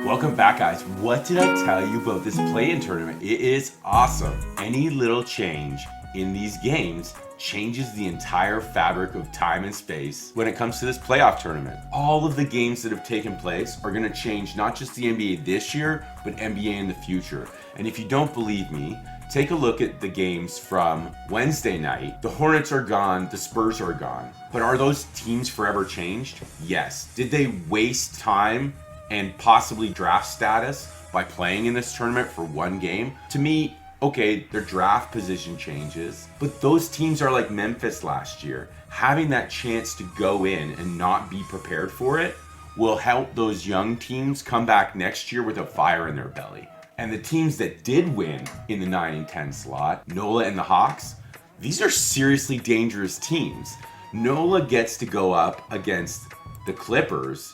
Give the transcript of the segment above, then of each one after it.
Welcome back, guys. What did I tell you about this play-in tournament? It is awesome. Any little change in these games changes the entire fabric of time and space when it comes to this playoff tournament. All of the games that have taken place are going to change not just the NBA this year, but NBA in the future. And if you don't believe me, take a look at the games from Wednesday night. The Hornets are gone, the Spurs are gone. But are those teams forever changed? Yes. Did they waste time and possibly draft status by playing in this tournament for one game? To me, okay, their draft position changes, but those teams are like Memphis last year. Having that chance to go in and not be prepared for it will help those young teams come back next year with a fire in their belly. And the teams that did win in the 9 and 10 slot, NOLA and the Hawks, these are seriously dangerous teams. NOLA gets to go up against the Clippers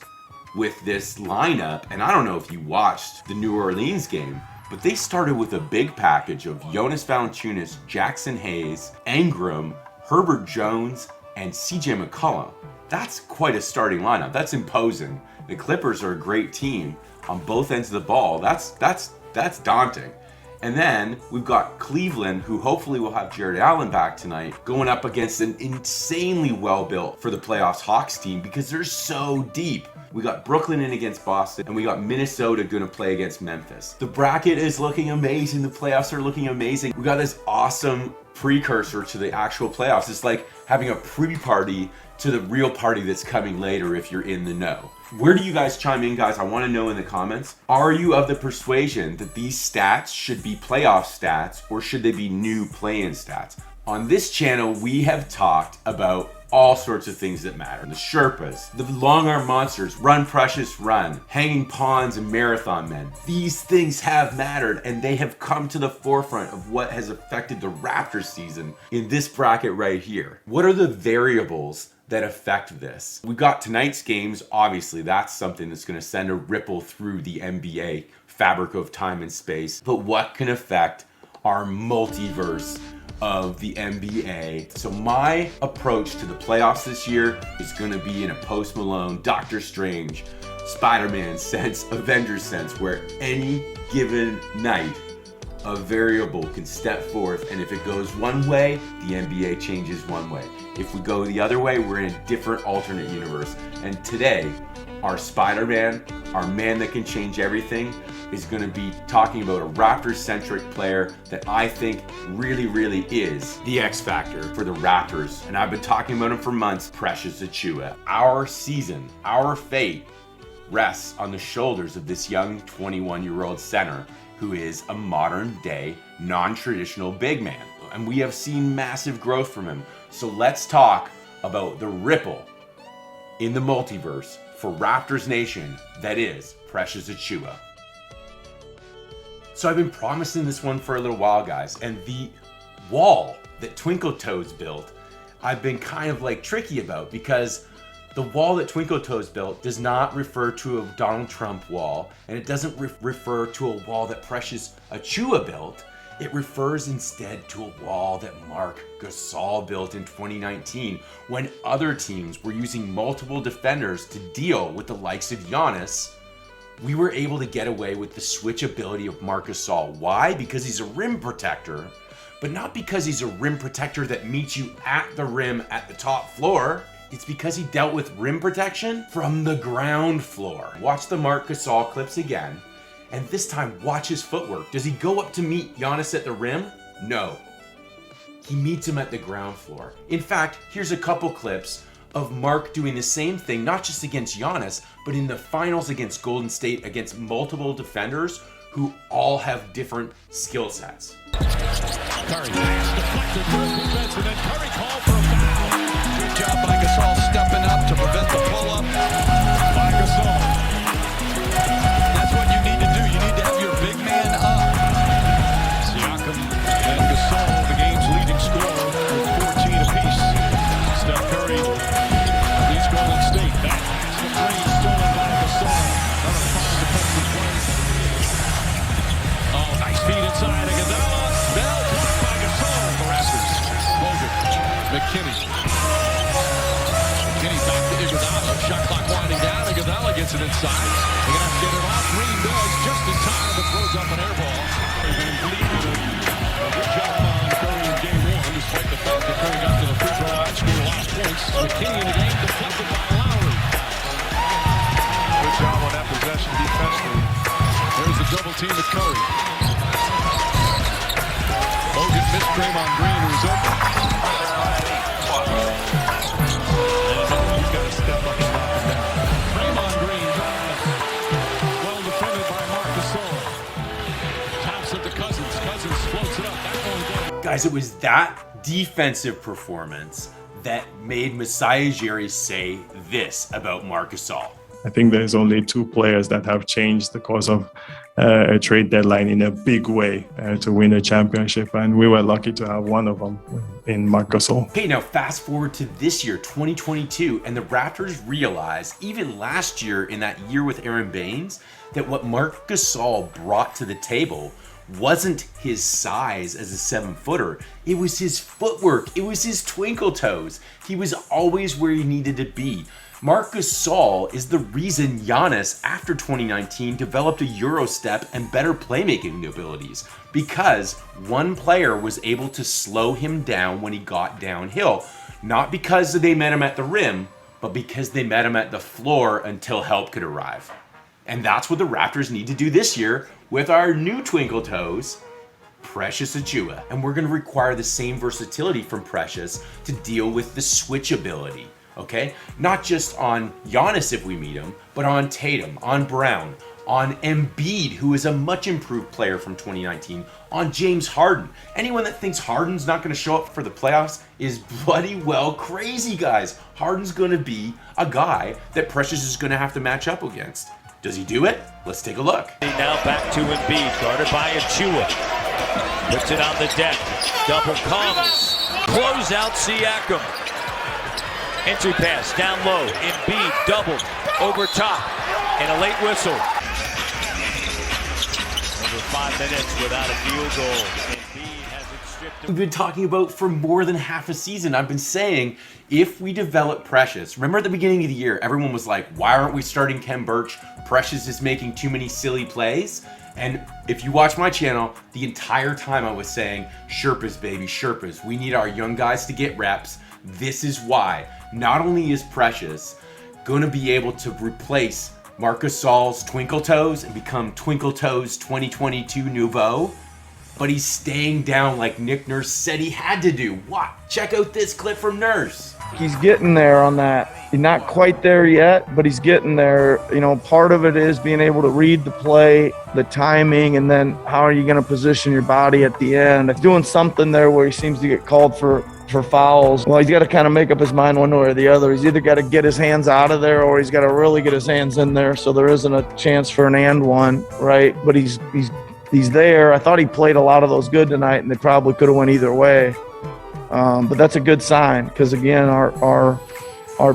with this lineup, and I don't know if you watched the New Orleans game, but they started with a big package of Jonas Valanciunas, Jackson Hayes, Ingram, Herbert Jones, and CJ McCollum. That's quite a starting lineup. That's imposing. The Clippers are a great team on both ends of the ball. That's daunting. And then we've got Cleveland, who hopefully will have Jared Allen back tonight, going up against an insanely well-built for the playoffs Hawks team because they're so deep. We got Brooklyn in against Boston, and we got Minnesota going to play against Memphis. The bracket is looking amazing. The playoffs are looking amazing. We got this awesome precursor to the actual playoffs. It's like having a pre-party to the real party that's coming later if you're in the know. Where do you guys chime in, guys? I want to know in the comments. Are you of the persuasion that these stats should be playoff stats, or should they be new play-in stats? On this channel, we have talked about all sorts of things that matter. The Sherpas, the long arm monsters, run precious run, hanging pawns and marathon men. These things have mattered, and they have come to the forefront of what has affected the Raptors season in this bracket right here. What are the variables that affect this? We got tonight's games. Obviously, that's something that's going to send a ripple through the NBA fabric of time and space. But what can affect our multiverse of the NBA? So my approach to the playoffs this year is going to be in a Post Malone, Doctor Strange, Spider-Man sense, Avengers sense, where any given night a variable can step forth, and if it goes one way, the NBA changes one way. If we go the other way, we're in a different alternate universe. And today, our Spider-Man, our man that can change everything, is going to be talking about a Raptors-centric player that I think really is the X factor for the Raptors. And I've been talking about him for months, Precious Achiuwa. Our season, our fate rests on the shoulders of this young 21-year-old center who is a modern-day, non-traditional big man. And we have seen massive growth from him. So let's talk about the ripple in the multiverse for Raptors Nation that is Precious Achiuwa. So I've been promising this one for a little while, guys, and the wall that Twinkle Toes built, I've been kind of like tricky about, because the wall that Twinkle Toes built does not refer to a Donald Trump wall, and it doesn't refer to a wall that Precious Achiuwa built. It refers instead to a wall that Marc Gasol built in 2019 when other teams were using multiple defenders to deal with the likes of Giannis. We were able to get away with the switchability of Marc Gasol. Why? Because he's a rim protector, but not because he's a rim protector that meets you at the rim at the top floor. It's because he dealt with rim protection from the ground floor. Watch the Marc Gasol clips again, and this time watch his footwork. Does he go up to meet Giannis at the rim? No. He meets him at the ground floor. In fact, here's a couple clips of Marc doing the same thing, not just against Giannis, but in the finals against Golden State, against multiple defenders who all have different skill sets. Curry pass deflected first defense, and then Curry called for a foul. Good job by Gasol stepping up to prevent the pull-up by Gasol. That's what you need to do. You need to have your big man up. Siakam and Gasol, the game's leading scorer, with 14 apiece. Steph Curry leads Golden State. That pass to three, stolen by Gasol. Another fine defensive play. Oh, nice feed inside Iguodala. Bell blocked by Gasol. The Raptors. Logan. McKinney back to Iguodala. Shot clock winding down. Iguodala gets it inside. They're going to have to get it off. Green team with Curry. Hogan missed Draymond Green, who's open. And he's got to step up and knock him down. Draymond Green, well defended by Marc Gasol. Taps it to Cousins. Cousins floats it up. That one goes. Guys, it was that defensive performance that made Masai Ujiri say this about Marc Gasol. I think there's only two players that have changed the course of a trade deadline in a big way to win a championship, and we were lucky to have one of them in Marc Gasol. Okay, now fast forward to this year, 2022, and the Raptors realized, even last year in that year with Aaron Baines, that what Marc Gasol brought to the table wasn't his size as a 7-footer. It was his footwork. It was his twinkle toes. He was always where he needed to be. Marc Gasol is the reason Giannis, after 2019, developed a Euro step and better playmaking abilities, because one player was able to slow him down when he got downhill. Not because they met him at the rim, but because they met him at the floor until help could arrive. And that's what the Raptors need to do this year with our new twinkle toes, Precious Achiuwa. And we're going to require the same versatility from Precious to deal with the switch ability. Okay? Not just on Giannis if we meet him, but on Tatum, on Brown, on Embiid, who is a much improved player from 2019, on James Harden. Anyone that thinks Harden's not going to show up for the playoffs is bloody well crazy, guys. Harden's going to be a guy that Precious is going to have to match up against. Does he do it? Let's take a look. Now back to Embiid, guarded by Achiuwa. Puts it on the deck. Double comes. Close out Siakam. Entry pass down low. Embiid doubled over top. And a late whistle. Over 5 minutes without a field goal. Embiid has it stripped. We've been talking about for more than half a season. I've been saying, if we develop Precious, remember at the beginning of the year, everyone was like, why aren't we starting Kem Birch? Precious is making too many silly plays. And if you watch my channel, the entire time I was saying, Sherpas, baby, Sherpas. We need our young guys to get reps. This is why. Not only is Precious going to be able to replace Marc Gasol's Twinkle Toes and become Twinkle Toes 2022 Nouveau, but he's staying down like Nick Nurse said he had to do. What? Check out this clip from Nurse. He's getting there on that. He's not quite there yet, but he's getting there. You know, part of it is being able to read the play, the timing, and then how are you going to position your body at the end. He's doing something there where he seems to get called for fouls. Well, he's got to kind of make up his mind one way or the other. He's either got to get his hands out of there or he's got to really get his hands in there so there isn't a chance for an and one, right? But he's there. I thought he played a lot of those good tonight, and they probably could have went either way. But that's a good sign because, again, our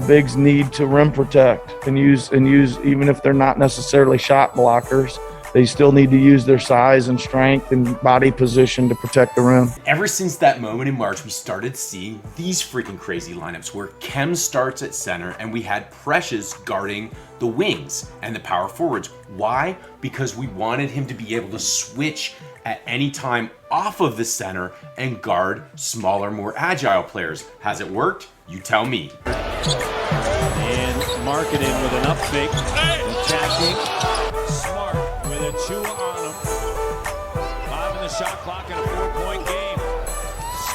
bigs need to rim protect and use even if they're not necessarily shot blockers, they still need to use their size and strength and body position to protect the rim. Ever since that moment in March, we started seeing these freaking crazy lineups where Kem starts at center and we had Precious guarding the wings and the power forwards. Why? Because we wanted him to be able to switch at any time off of the center and guard smaller, more agile players. Has it worked? You tell me. And marketing with an up fake. Attacking. Smart with Achiuwa on him. 5 in the shot clock and a 4-point game.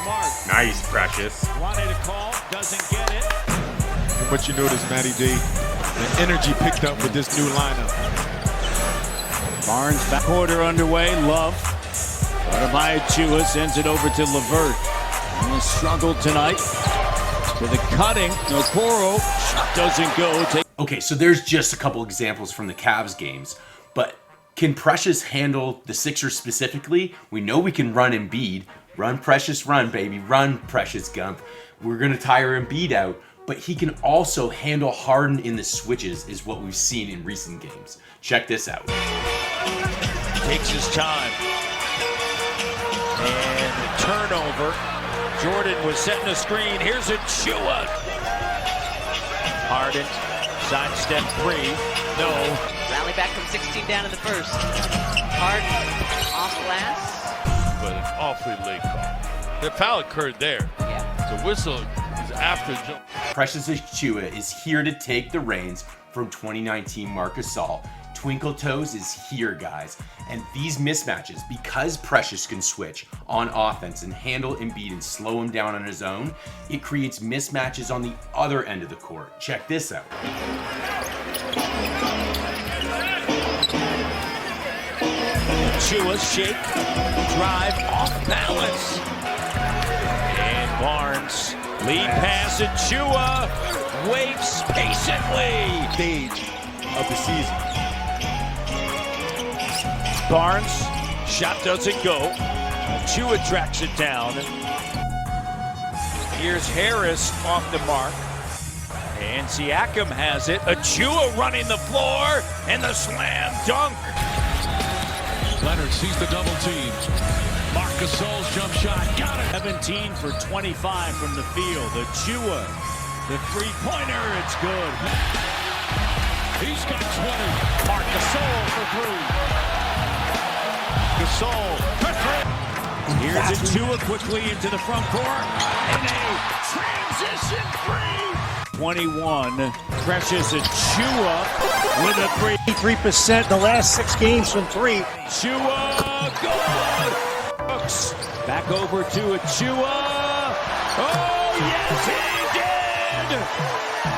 Smart. Nice, Precious. Wanted a call, doesn't get it. And what you notice, Matty D, the energy picked up with this new lineup. Barnes back quarter underway. Love. Guarded by Achiuwa, sends it over to LeVert. And he struggled tonight. To the cutting. Okoro doesn't go. Okay, so there's just a couple examples from the Cavs games, but can Precious handle the Sixers specifically? We know we can run Embiid. Run, Precious, run, baby. Run, Precious Gump. We're going to tire Embiid out, but he can also handle Harden in the switches is what we've seen in recent games. Check this out. Takes his time. And the turnover. Jordan was setting a screen. Here's Achiuwa. Harden, sidestep three. No. Rally back from 16 down in the first. Harden off glass. But an awfully late call. The foul occurred there. Yeah. The whistle is after Joe. Precious Achiuwa is here to take the reins from 2019 Marc Gasol. Twinkle Toes is here, guys. And these mismatches, because Precious can switch on offense and handle Embiid and slow him down on his own, it creates mismatches on the other end of the court. Check this out. Chua shake, drive off balance. And Barnes, lead pass and Chua waits patiently. Stage of the season. Barnes, shot doesn't go. Chua tracks it down. Here's Harris off the mark. And Siakam has it. Achua running the floor and the slam dunk. Leonard sees the double team. Marc Gasol's jump shot. Got it. 17 for 25 from the field. Achua, the three-pointer, it's good. He's got 20. Marc Gasol for three. Gasol for three. Here's Achua quickly into the front court. And a transition three. 21. Precious Achua with a three. 3% in the last 6 games from 3. Achua, good! Brooks, back over to Achua. Oh, yes, he did!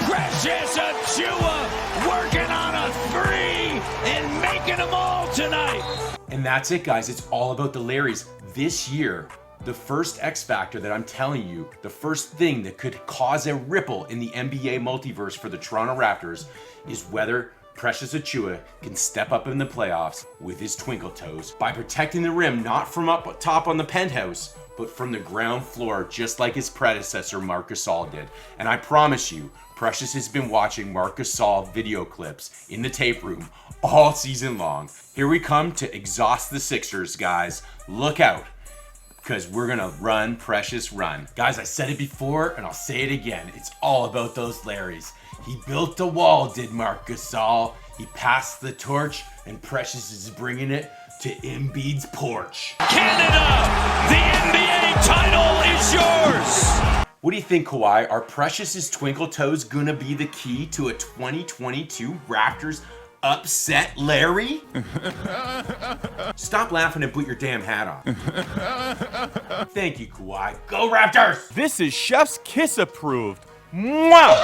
Precious Achua working on a three and making them all tonight. And that's it, guys. It's all about the Larrys. This year, the first X factor that I'm telling you, the first thing that could cause a ripple in the NBA multiverse for the Toronto Raptors is whether Precious Achua can step up in the playoffs with his twinkle toes by protecting the rim, not from up top on the penthouse, but from the ground floor, just like his predecessor, Marc Gasol did. And I promise you, Precious has been watching Marc Gasol video clips in the tape room all season long. Here we come to exhaust the Sixers, guys. Look out, because we're gonna run Precious run. Guys, I said it before and I'll say it again. It's all about those Larrys. He built the wall, did Marc Gasol. He passed the torch, and Precious is bringing it to Embiid's porch. Canada, the NBA title is yours. What do you think, Kawhi? Are Precious's twinkle toes gonna be the key to a 2022 Raptors upset Larry? Stop laughing and put your damn hat on. Thank you, Kawhi. Go Raptors! This is Chef's Kiss approved. Mwah!